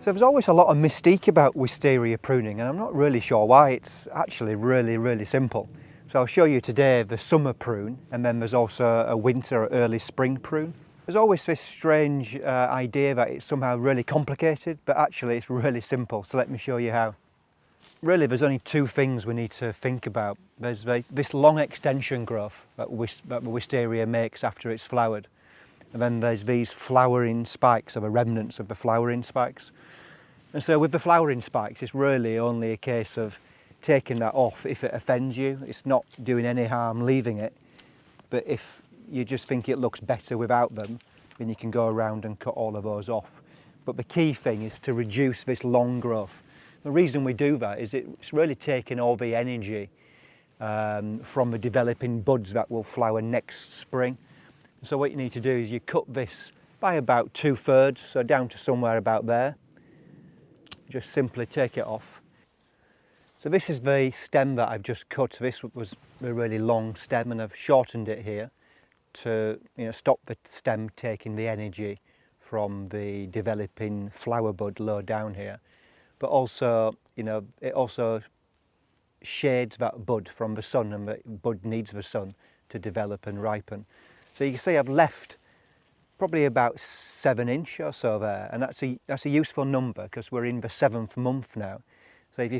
So there's always a lot of mystique about wisteria pruning, and I'm not really sure why. It's actually really simple. So I'll show you today the summer prune, and then there's also a winter or early spring prune. There's always this strange idea that it's somehow really complicated, but actually it's really simple. So let me show you how. Really, there's only two things we need to think about. There's this long extension growth that the wisteria makes after it's flowered. And then there's these flowering spikes, or the remnants of the flowering spikes. And so with the flowering spikes, it's really only a case of taking that off if it offends you. It's not doing any harm leaving it. But if you just think it looks better without them, then you can go around and cut all of those off. But the key thing is to reduce this long growth. The reason we do that is it's really taking all the energy from the developing buds that will flower next spring. So what you need to do is you cut this by about 2/3, so down to somewhere about there. Just simply take it off. So this is the stem that I've just cut. This was a really long stem, and I've shortened it here to stop the stem taking the energy from the developing flower bud low down here. But also, it also shades that bud from the sun, and the bud needs the sun to develop and ripen. So you can see I've left probably about 7 inch or so there, and that's a useful number because we're in the 7th month now. So if you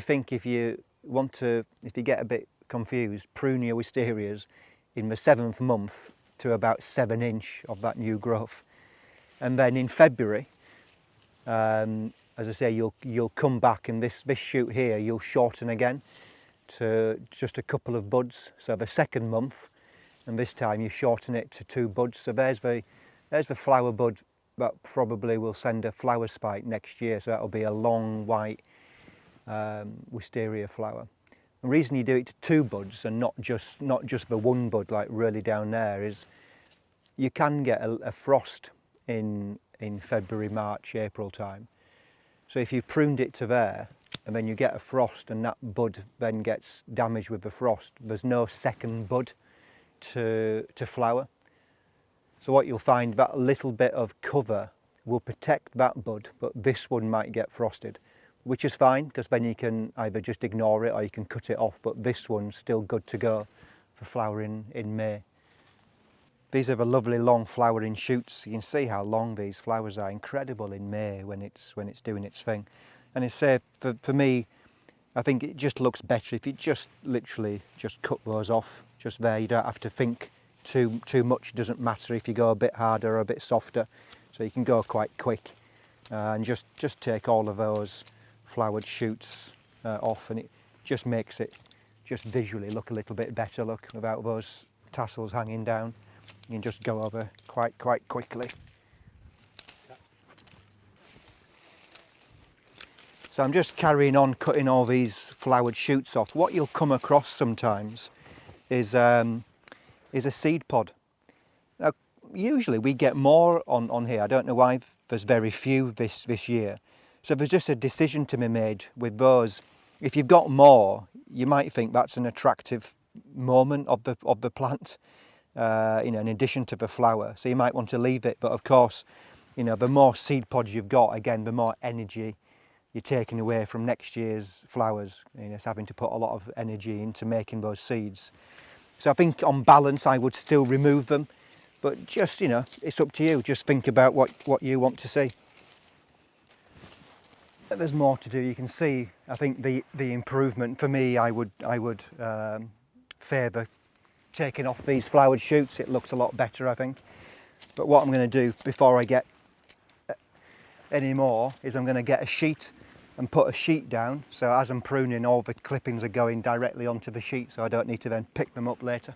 get a bit confused, prune your wisterias in the 7th month to about 7 inch of that new growth. And then in February, as I say, you'll come back, and this shoot here you'll shorten again to just a couple of buds. So the 2nd month, and this time you shorten it to 2 buds. So there's the flower bud that probably will send a flower spike next year. So that'll be a long white wisteria flower. The reason you do it to 2 buds and not just the 1 bud like really down there is you can get a frost in February, March, April time. So if you pruned it to there and then you get a frost and that bud then gets damaged with the frost, there's no 2nd bud to flower. So what you'll find, that little bit of cover will protect that bud, but this one might get frosted, which is fine because then you can either just ignore it or you can cut it off, but this one's still good to go for flowering in May. These are the lovely long flowering shoots. You can see how long these flowers are. Incredible in May when it's doing its thing. And it's for me, I think it just looks better if you just literally just cut those off just there. You don't have to think too much. It doesn't matter if you go a bit harder or a bit softer. So you can go quite quick and just take all of those flowered shoots off, and it just makes it just visually look a little bit better, look, without those tassels hanging down. You can just go over quite quickly. So I'm just carrying on cutting all these flowered shoots off. What you'll come across sometimes is a seed pod. Now, usually we get more on here. I don't know why there's very few this year. So there's just a decision to be made with those. If you've got more, you might think that's an attractive moment of the plant. In addition to the flower, so you might want to leave it, but of course, the more seed pods you've got, again, the more energy you're taking away from next year's flowers. It's having to put a lot of energy into making those seeds. So I think on balance I would still remove them, but just it's up to you. Just think about what you want to see. There's more to do. You can see, I think the improvement for me, I would favour taking off these flowered shoots. It looks a lot better, I think. But what I'm going to do before I get any more is I'm going to get a sheet and put a sheet down, so as I'm pruning, all the clippings are going directly onto the sheet, so I don't need to then pick them up later.